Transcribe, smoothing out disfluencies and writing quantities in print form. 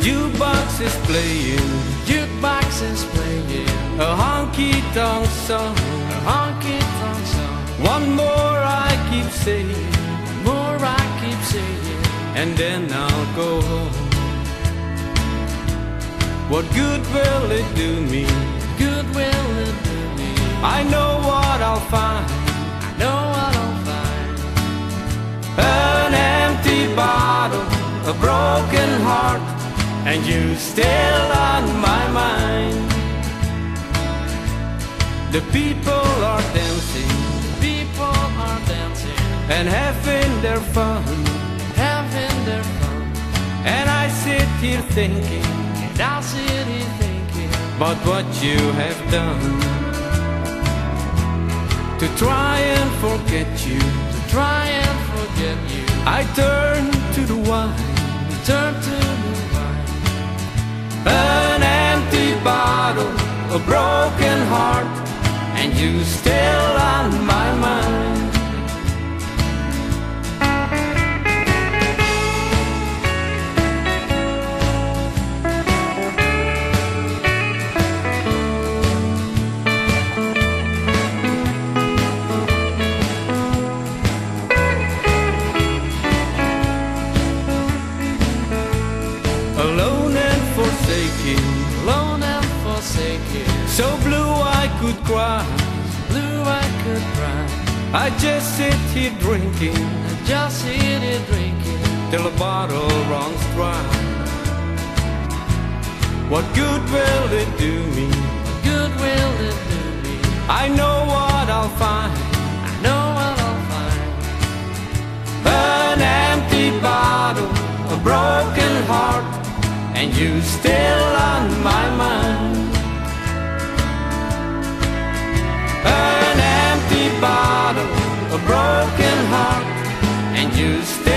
jukebox is playing, jukebox is playing a honky-tonk song, a honky-tonk song. one more I keep saying, More I keep saying, and then I'll go home. What good will it do me? good will it do me? I know what I'll find, I know what I'll find. an empty bottle, a broken heart, and you still on my mind. The people are dancing, People are dancing, and having their fun, having their fun, and I sit here thinking and I'll sit here thinking about what you have done to try and forget you. to try and forget you. I turn to the wine, Turn to the wine, an empty bottle, a broken heart, and you still on my mind. Alone and forsaken, alone and forsaken. so blue I could cry. Blue I could cry, I just sit here drinking I just sit here drinking till the bottle runs dry. What good will it do me? good will it do me? I know what I'll find, I know what I'll find. an empty bottle, a broken heart, and you still on my mind. An empty bottle, a broken heart, and you still